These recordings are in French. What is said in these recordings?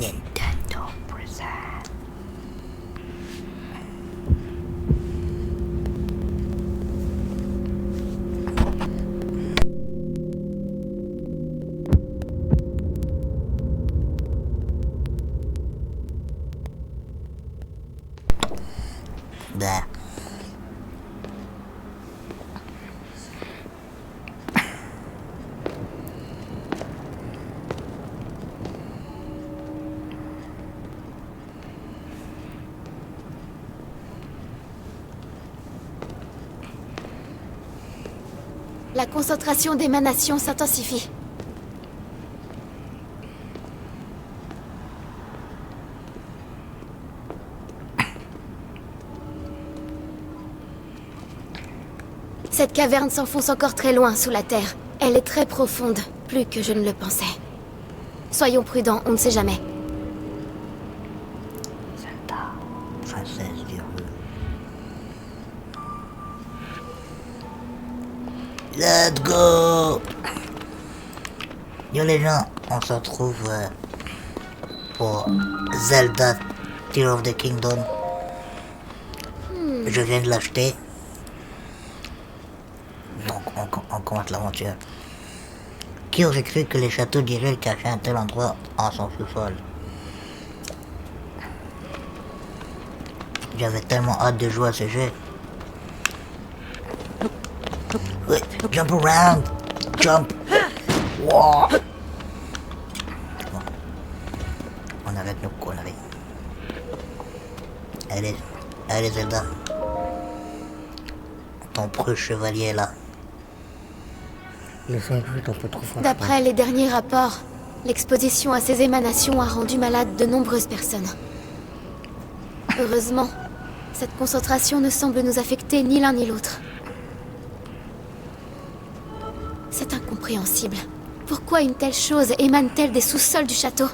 Nintendo present. Bah. La concentration d'émanation s'intensifie. Cette caverne s'enfonce encore très loin sous la terre. Elle est très profonde, plus que je ne le pensais. Soyons prudents, on ne sait jamais. Zelda, princesse du rue. Let's go! Yo les gens, on se retrouve pour Zelda Tears of the Kingdom. Je viens de l'acheter. Donc on commence l'aventure. Qui aurait cru que les châteaux d'Hyrule cachaient un tel endroit en son sous-sol? J'avais tellement hâte de jouer à ce jeu. Oui, jump around! Jump! Wow. Bon. On arrête nos conneries. Allez Zelda. Ton preux chevalier est là. Le son est un peu trop fort. D'après les derniers rapports, l'exposition à ces émanations a rendu malade de nombreuses personnes. Heureusement, cette concentration ne semble nous affecter ni l'un ni l'autre. C'est incompréhensible. Pourquoi une telle chose émane-t-elle des sous-sols du château?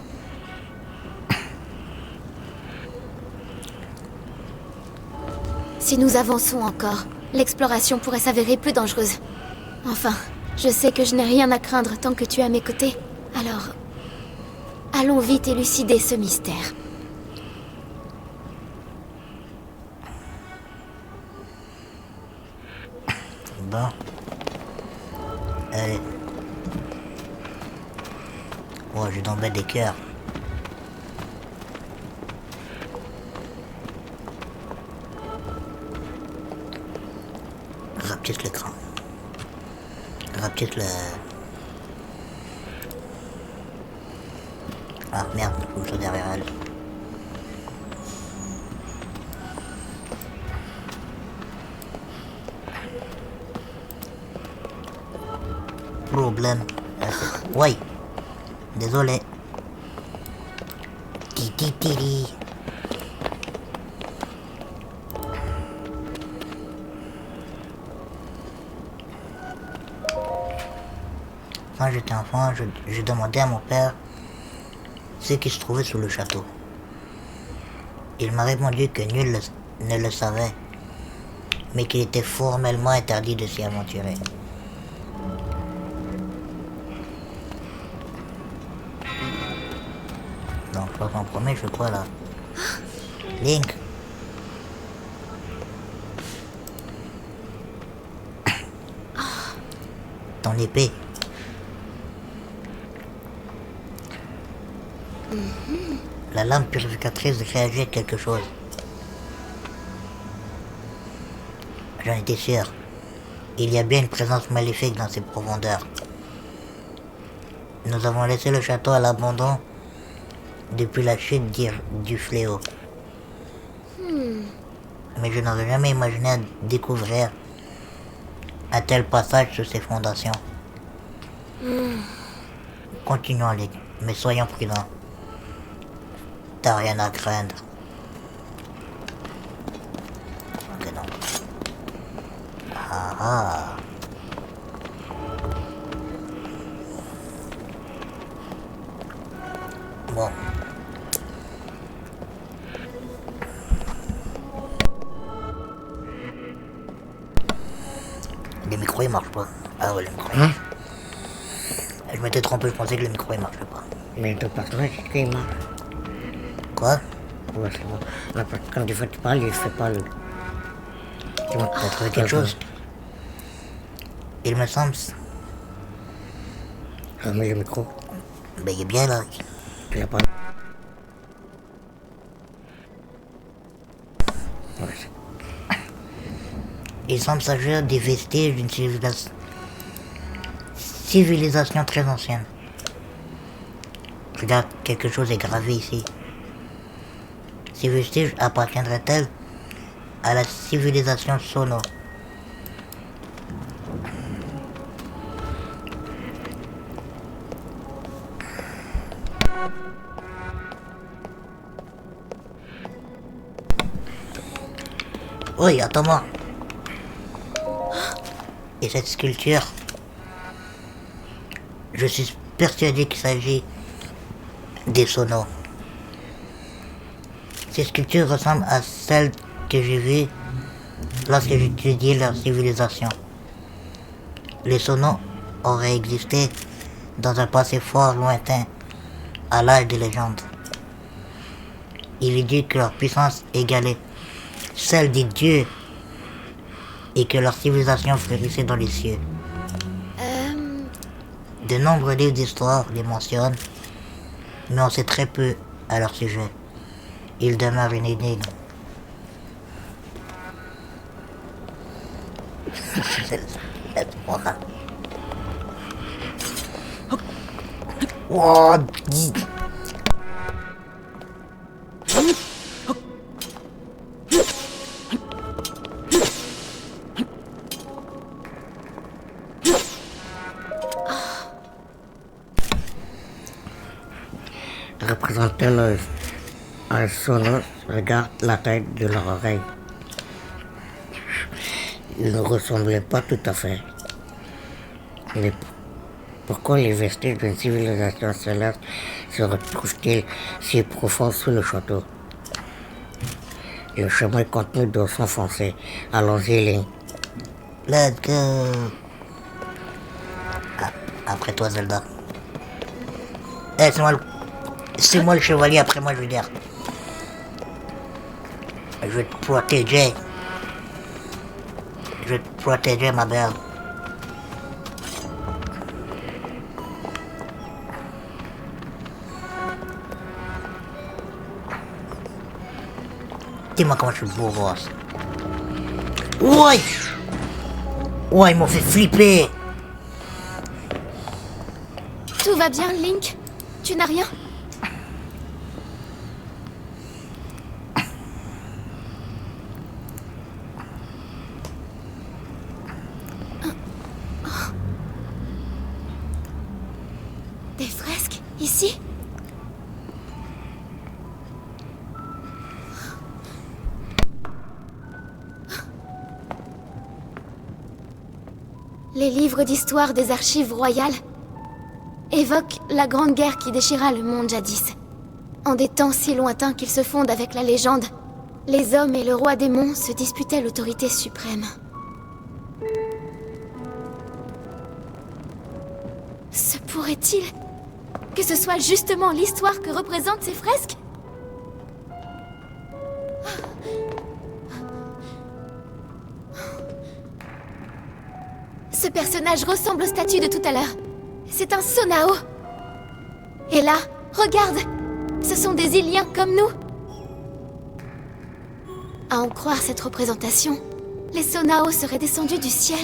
Si nous avançons encore, l'exploration pourrait s'avérer plus dangereuse. Enfin, je sais que je n'ai rien à craindre tant que tu es à mes côtés. Alors, allons vite élucider ce mystère. Bon. Allez. Oh, j'ai tombé des cœurs. Rapetite l'écran. Rapetite le... Ah merde, faut que je sois derrière elle. Problème. Oui. Désolé. Titi. Quand j'étais enfant, je demandais à mon père ce qui se trouvait sous le château. Il m'a répondu que nul ne le savait, mais qu'il était formellement interdit de s'y aventurer. Donc, je crois qu'en premier, je fais quoi là? Link. Ton épée. La lame purificatrice réagit à quelque chose. J'en étais sûr. Il y a bien une présence maléfique dans ces profondeurs. Nous avons laissé le château à l'abandon depuis la chute du fléau. Mais je n'aurais jamais imaginé découvrir un tel passage sous ses fondations. Continuons, Link, mais soyons prudents. T'as rien à craindre. Ok, non. Ah. Bon. Le micro il marche pas. Ah ouais, le micro il marche. Je m'étais trompé, je pensais que le micro il marchait pas. Mais ton personnage, il marche. Quoi? Ouais, c'est bon. Non, quand des fois tu parles, il fait pas le... Tu vois, T'as trouvé quelque chose? Il me semble. Remets le micro. Ben, il est bien là. Tu l'as pas... Ouais, Il semble s'agir des vestiges d'une civilisation très ancienne. Regarde, quelque chose est gravé ici. Ces vestiges appartiendraient-elles à la civilisation Sono? Oui, attends-moi. Et cette sculpture, je suis persuadé qu'il s'agit des Sonos. Ces sculptures ressemblent à celles que j'ai vues lorsque j'étudiais leur civilisation. Les Sonos auraient existé dans un passé fort lointain, à l'âge des légendes. Il est dit que leur puissance égalait celle des dieux et que leur civilisation fleurissait dans les cieux. De nombreux livres d'histoire les mentionnent, mais on sait très peu à leur sujet. Ils demeurent une énigme. Oh, représentant un Sonos regarde la taille de leur oreille. Ils ne ressemblaient pas tout à fait. Mais pourquoi les vestiges d'une civilisation céleste se retrouvent-ils si profonds sous le château? Le chemin contenu doit s'enfoncer. Allons-y, Link. let's go. Ah, après toi, Zelda. Eh, c'est moi le chevalier, après moi, je veux dire. Je vais te protéger. Je vais te protéger, ma belle. Dis-moi comment je suis beau gosse. Ouais! Ouais, ils m'ont fait flipper! Tout va bien, Link? Tu n'as rien? Des fresques, ici? Les livres d'histoire des archives royales évoquent la grande guerre qui déchira le monde jadis. En des temps si lointains qu'ils se fondent avec la légende, les hommes et le roi démon se disputaient l'autorité suprême. Se pourrait-il que ce soit justement l'histoire que représentent ces fresques? Ce personnage ressemble au statut de tout à l'heure. C'est un Sonao. Et là, regarde! Ce sont des Iliens comme nous. À en croire cette représentation, les Sonao seraient descendus du ciel.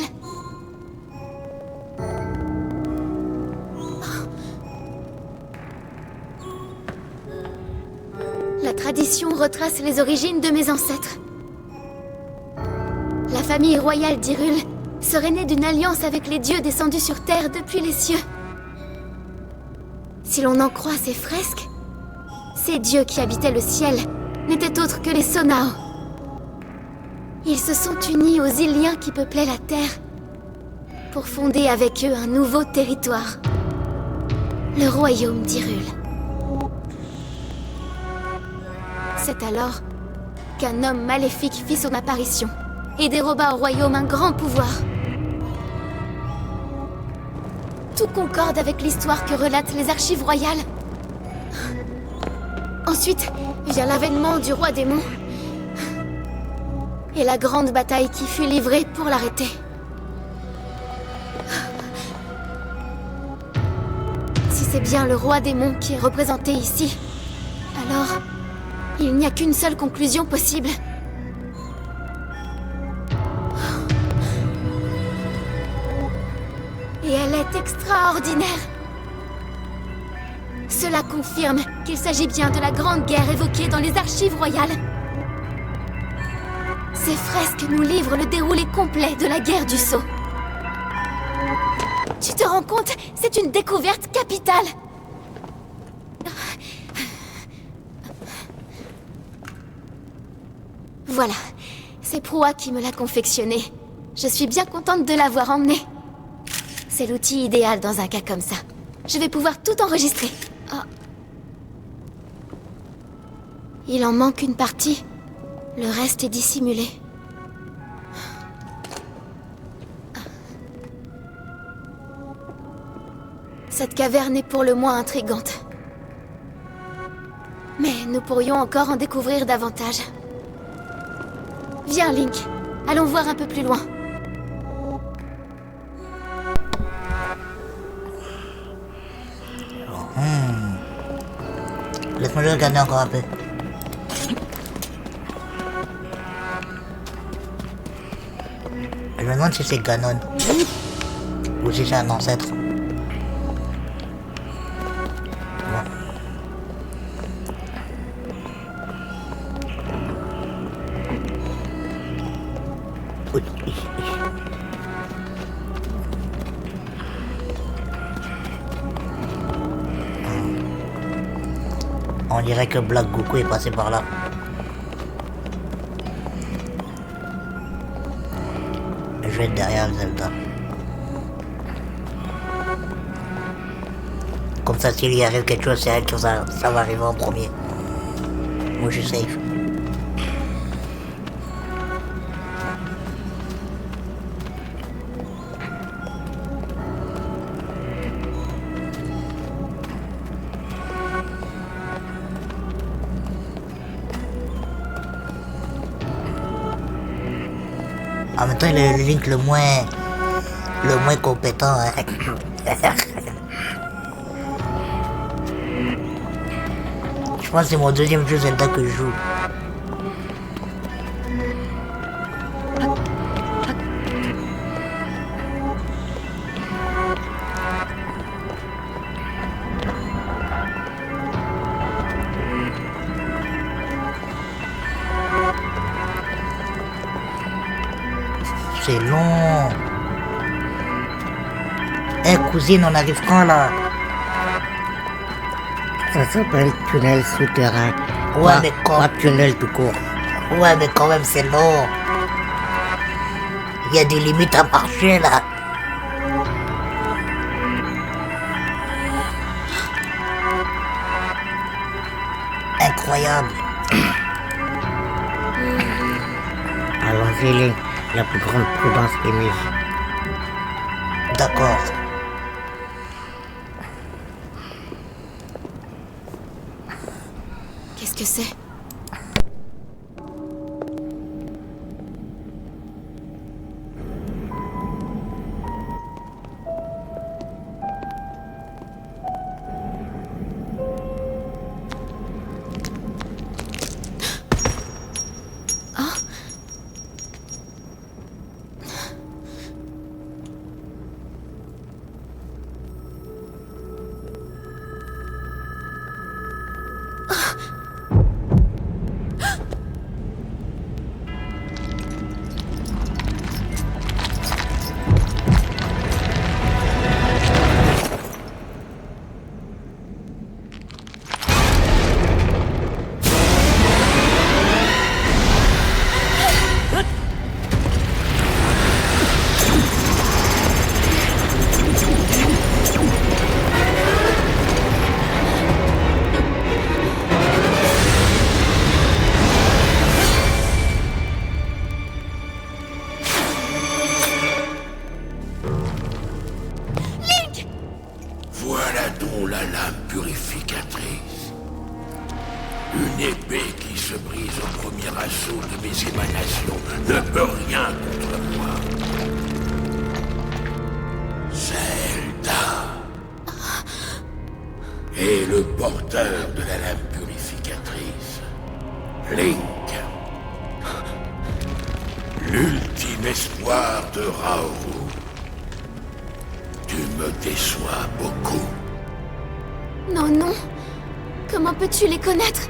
La tradition retrace les origines de mes ancêtres. La famille royale d'Hyrule serait née d'une alliance avec les dieux descendus sur Terre depuis les cieux. Si l'on en croit ces fresques, ces dieux qui habitaient le ciel n'étaient autres que les Sonao. Ils se sont unis aux Iliens qui peuplaient la Terre pour fonder avec eux un nouveau territoire, le royaume d'Hyrule. C'est alors qu'un homme maléfique fit son apparition et déroba au royaume un grand pouvoir. Tout concorde avec l'histoire que relatent les archives royales. Ensuite vient l'avènement du roi démon. Et la grande bataille qui fut livrée pour l'arrêter. Si c'est bien le roi démon qui est représenté ici, alors il n'y a qu'une seule conclusion possible. Et elle est extraordinaire. Cela confirme qu'il s'agit bien de la grande guerre évoquée dans les archives royales. Ces fresques nous livrent le déroulé complet de la guerre du Sceau. Tu te rends compte? C'est une découverte capitale. Voilà, c'est Proa qui me l'a confectionné. Je suis bien contente de l'avoir emmené. C'est l'outil idéal dans un cas comme ça. Je vais pouvoir tout enregistrer. Oh. Il en manque une partie. Le reste est dissimulé. Cette caverne est pour le moins intrigante. Mais nous pourrions encore en découvrir davantage. Viens, Link. Allons voir un peu plus loin. Laisse-moi le regarder encore un peu. Je me demande si c'est Ganon. Ou si c'est un ancêtre. Bon. On dirait que Black Goku est passé par là. Je vais être derrière Zelda. Comme ça, s'il y arrive quelque chose, c'est elle que ça va arriver en premier. Moi, je suis safe. En même temps, il est le Link le moins compétent. Hein. Je pense que c'est mon deuxième jeu Zelda que je joue. C'est long. Eh cousine, on arrive quand là? Ça s'appelle tunnel souterrain. Ouais, mais quand... Pas tunnel tout court. Ouais, mais quand même, c'est long. Il y a des limites à marcher là. Incroyable. Allons-y, Link. La plus grande prudence est mise. D'accord. Qu'est-ce que c'est? Une épée qui se brise au premier assaut de mes émanations ne peut rien contre moi. Zelda est le porteur de la lame purificatrice. Link, l'ultime espoir de Raoru. Tu me déçois beaucoup. Non, non. Comment peux-tu les connaître?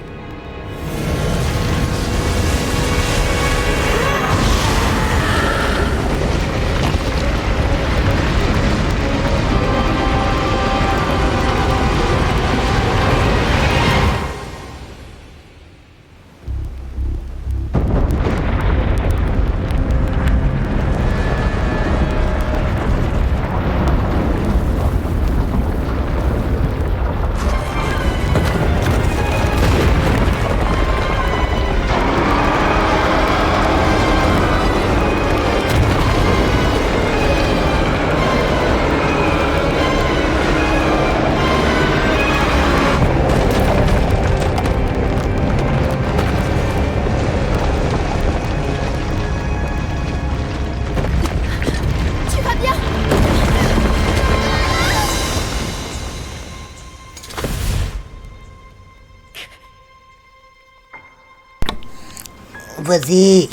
Tu vas bien? Vas-y.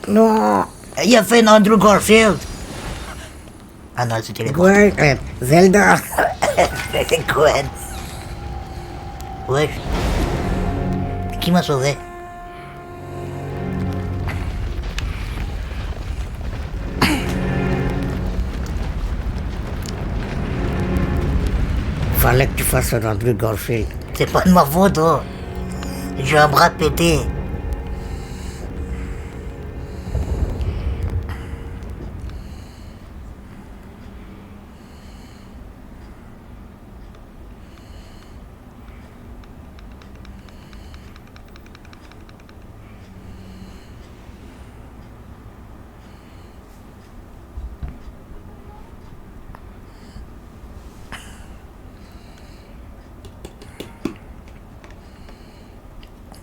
Non. Il a fait un Andrew Garfield. Ah non, c'était les Gwen, Zelda. C'est Gwen. Ouais. Qui m'a sauvé? Fallait que tu fasses un Andrew Garfield. C'est pas de ma faute, oh. J'ai un bras pété.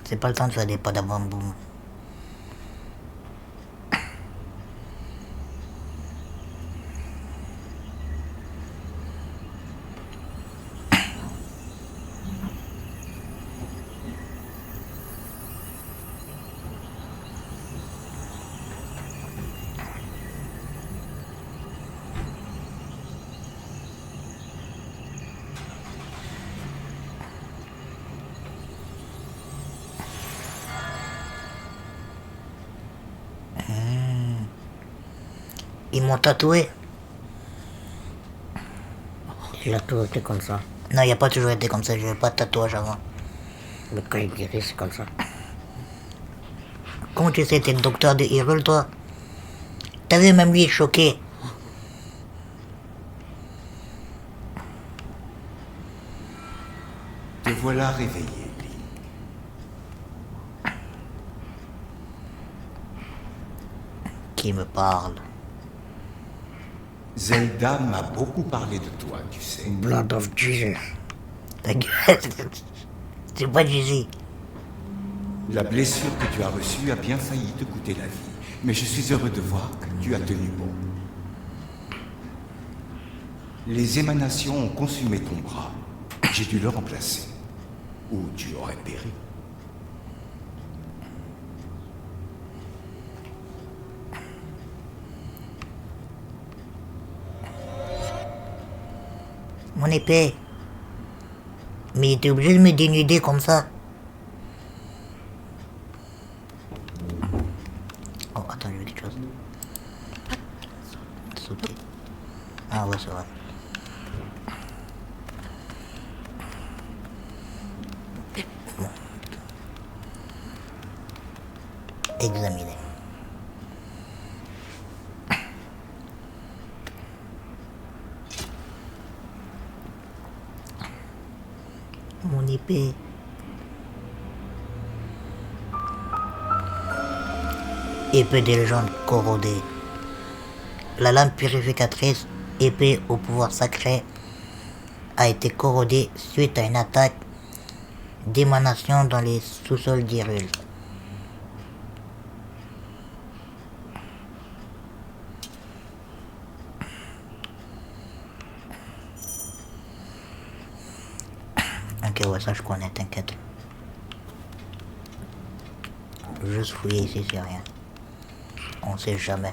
C'est pas le temps de faire des pas d'abamboum. Ils m'ont tatoué. Il a toujours été comme ça. Non, il a pas toujours été comme ça, j'avais pas de tatouage avant. Mais quand il guérit, c'est comme ça. Comment tu sais, t'es le docteur de Hyrule, toi? T'as vu, même lui est choqué. Te voilà réveillé, Link. Qui me parle? Zelda m'a beaucoup parlé de toi, tu sais. Blood of Jesus. Ta gueule. C'est pas Jésus. La blessure que tu as reçue a bien failli te coûter la vie. Mais je suis heureux de voir que tu as tenu bon. Les émanations ont consumé ton bras. J'ai dû le remplacer. Ou tu aurais péri. Mon épée. Mais il était obligé de me dénuder comme ça. Oh, attends, j'ai vu quelque chose. Sauter. Ah ouais, c'est vrai. Bon. Examiner. Mon épée. Épée des légendes corrodée. La lame purificatrice, épée au pouvoir sacré, a été corrodé suite à une attaque d'émanation dans les sous-sols d'Hyrule. Ok, ouais, ça je connais, t'inquiète. Juste fouiller ici, c'est rien. On sait jamais.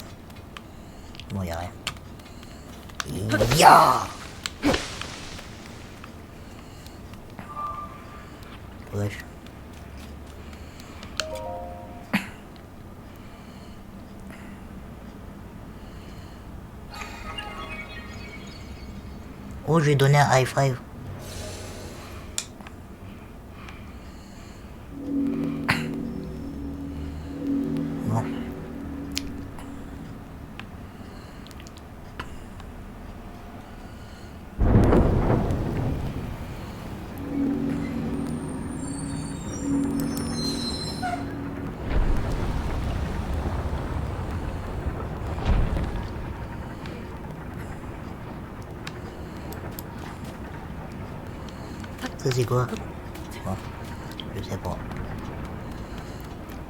Bon, y'a rien. Ya! Wesh. Oh, j'ai donné un high five. Bon. Ça c'est quoi? Bon, je sais pas.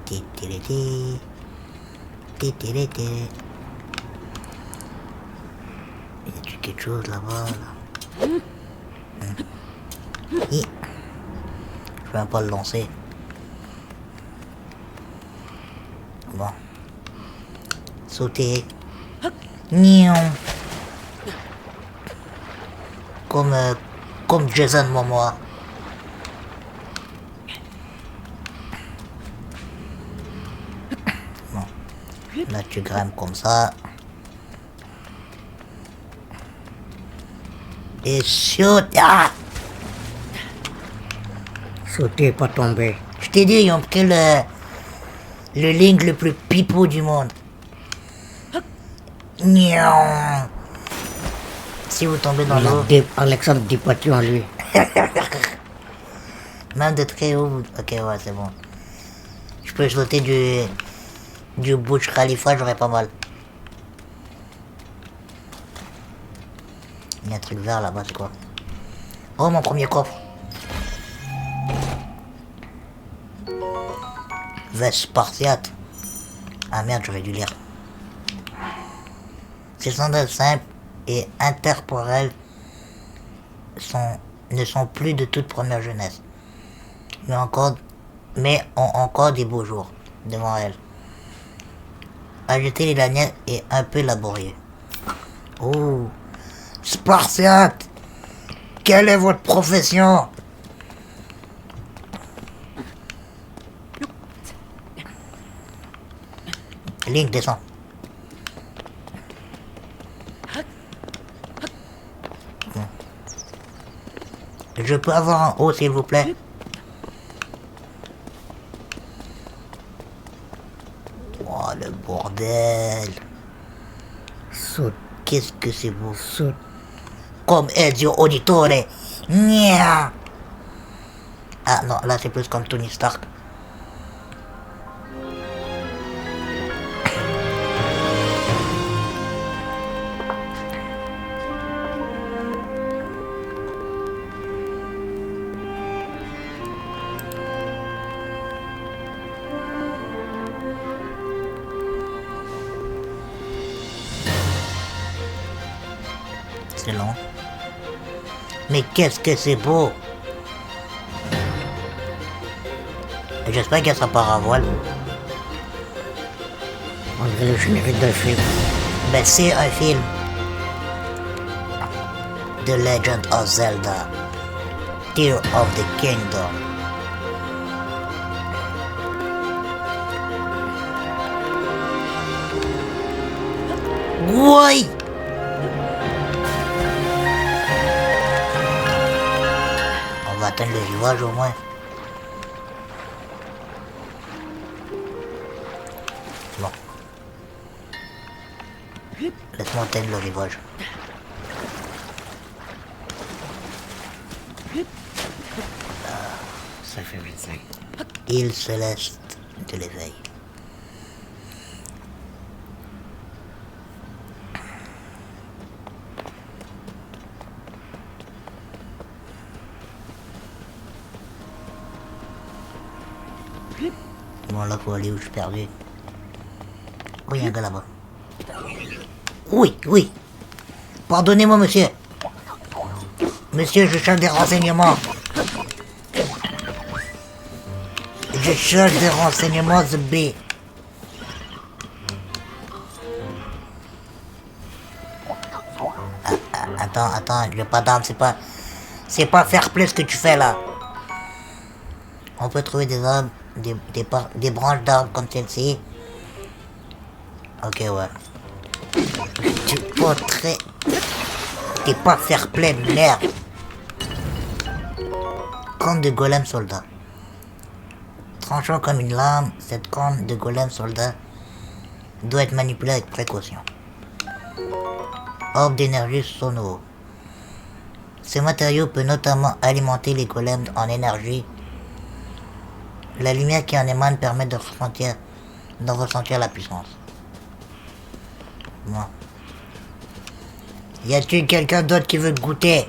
Titiriti. Titiriti. Y a-tu quelque chose là-bas là? Hi. Je vais même pas le lancer. Bon. Sauter. Nion. Comme Jason Momoa. Bon. Là tu grimpes comme ça. Et shoot. Ah! Sauter, pas tomber. Je t'ai dit, ils ont pris le Link le plus pipeau du monde. Nion. Si vous tombez dans l'eau, Alexandre Dipation, lui. même de très haut, ok, ouais, c'est bon. Je peux sauter du Burj Khalifa, j'aurais pas mal. Il y a un truc vert là-bas, c'est quoi? Oh, mon premier coffre. Veste spartiate. Ah merde, j'aurais dû lire. Ces sandales simples et interporelles ne sont plus de toute première jeunesse. Mais ont encore des beaux jours devant elles. Ajouter les lanières est un peu laborieux. Oh, Spartiate! Quelle est votre profession? Link, descend. Bon. Je peux avoir un haut, s'il vous plaît? Oh, le bordel. Saute, Qu'est-ce que c'est beau. saute. Comme Ezio Auditore. Nya. Ah non, là c'est plus comme Tony Stark. C'est long. Mais qu'est-ce que c'est beau! J'espère qu'elle sera pas à voile. On dirait le générique d'un film. Ben c'est un film. The Legend of Zelda. Tear of the Kingdom. Oui! On va atteindre le rivage au moins. Bon. Laisse-moi atteindre le rivage. Ça fait 25. Île céleste de l'éveil. Bon, là, faut aller où je suis perdu. Oui, il y a un gars là-bas. Oui, oui. Pardonnez-moi, monsieur. Monsieur, je cherche des renseignements. Je cherche des renseignements, The B. Attends, je pas d'armes, c'est pas fair play ce que tu fais là. On peut trouver des armes, des branches d'arbres comme celle-ci. Ok, ouais. T'es pas fair play, merde. Corne de golem soldat. Tranchant comme une lame, cette corne de golem soldat doit être manipulée avec précaution. Orbe d'énergie sonore. Ce matériau peut notamment alimenter les golems en énergie. La lumière qui en émane permet d'en ressentir la puissance. Bon. Y a-t-il quelqu'un d'autre qui veut goûter?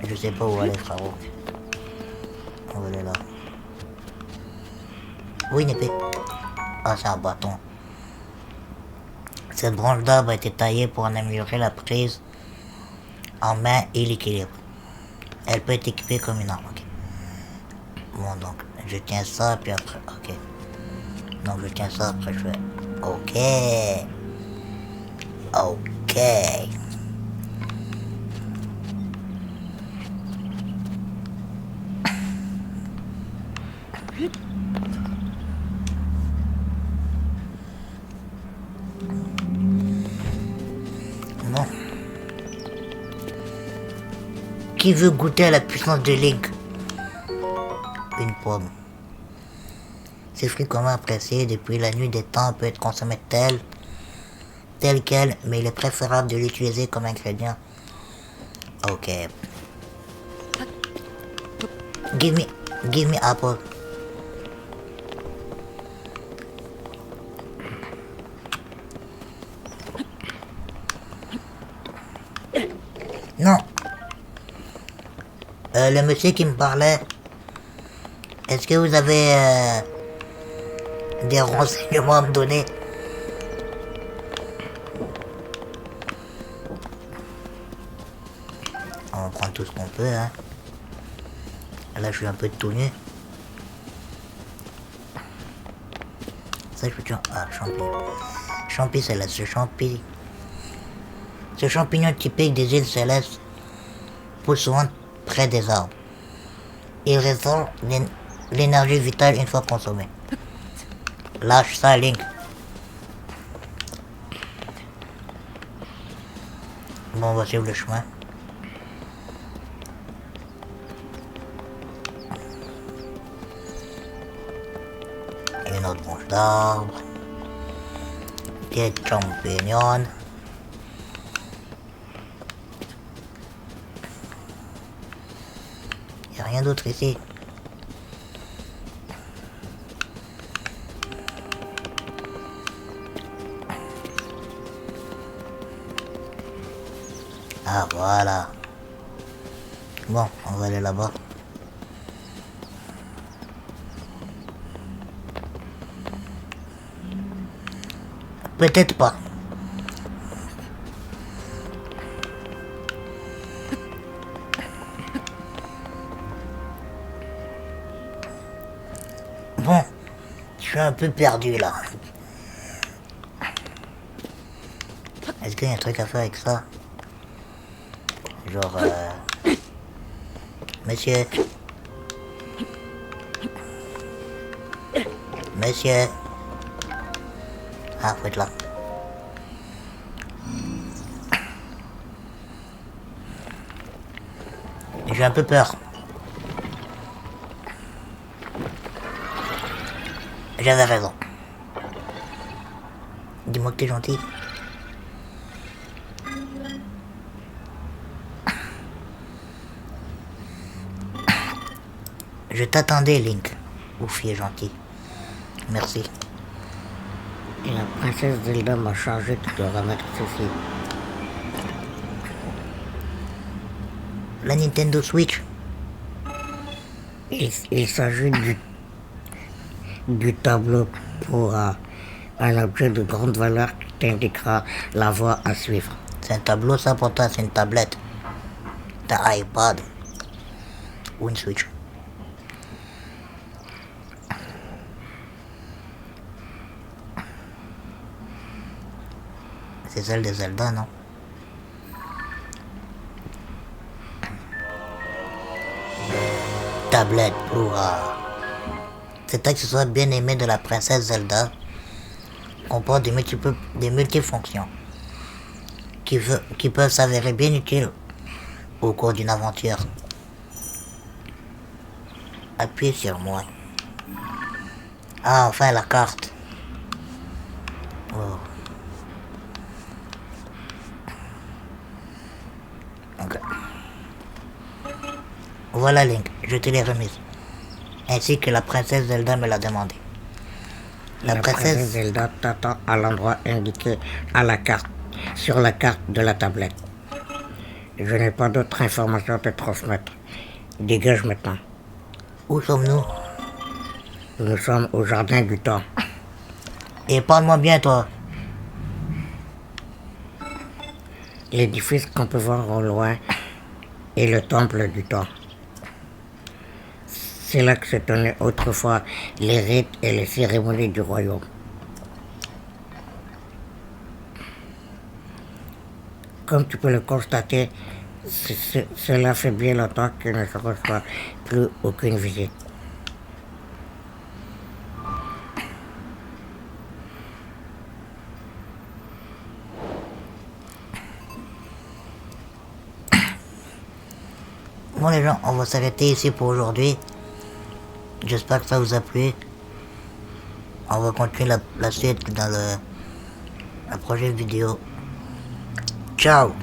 Je sais pas où aller, frérot. On va aller là. Oui, une épée. Ah, c'est un bâton. Cette branche d'arbre a été taillée pour en améliorer la prise en main et l'équilibre. Elle peut être équipée comme une arme. Okay. Bon, donc, je tiens ça, puis après... Ok. Donc, je tiens ça, après je fais... Ok. Ok. Bon. Qui veut goûter à la puissance de Link? Une pomme. Ces fruits communs appréciés depuis la nuit des temps peut être consommé tel quel, mais il est préférable de l'utiliser comme ingrédient. Ok. Give me apple. Non. Le monsieur qui me parlait, est-ce que vous avez des renseignements à me donner? On va prendre tout ce qu'on peut, hein. Là, je suis un peu tout nu. Ça, je peux dire... Ah, champignon. Champi céleste, ce champignon typique des îles célestes pousse souvent près des arbres. Il ressort l'énergie vitale une fois consommée. Lâche ça, Link. Bon, on va suivre le chemin. Une autre branche d'arbre. Des champignons. Y a rien d'autre ici. Ah voilà. Bon, on va aller là-bas. Peut-être pas. Bon, je suis un peu perdu là. Est-ce qu'il y a un truc à faire avec ça? Genre, Monsieur. Monsieur. Ah, faut être là. J'ai un peu peur. J'avais raison. Dis-moi que t'es gentil. Je t'attendais, Link. Ouf, il est gentil. Merci. Et la princesse Zelda m'a chargé de te remettre ceci. La Nintendo Switch. Il s'agit du tableau pour un objet de grande valeur qui t'indiquera la voie à suivre. C'est un tableau, ça pour toi, c'est une tablette. T'as un iPad ou une Switch. C'est celle de Zelda, non? Tablette pour... Cet accessoire bien aimé de la princesse Zelda comporte des multifonctions qui peuvent s'avérer bien utiles au cours d'une aventure. Appuyez sur moi. Ah, enfin la carte. Oh. Ok. Voilà Link, je te l'ai remise. Ainsi que la princesse Zelda me l'a demandé. La princesse Zelda t'attend à l'endroit indiqué à la carte, sur la carte de la tablette. Je n'ai pas d'autres informations à te transmettre. Dégage maintenant. Où sommes-nous? Nous sommes au jardin du temps. Et parle-moi bien toi. L'édifice qu'on peut voir au loin est le temple du temps. C'est là que se tenaient autrefois les rites et les cérémonies du royaume. Comme tu peux le constater, cela fait bien longtemps qu'il ne se reçoit plus aucune visite. Bon les gens, on va s'arrêter ici pour aujourd'hui. J'espère que ça vous a plu. On va continuer la suite dans la prochaine vidéo. Ciao.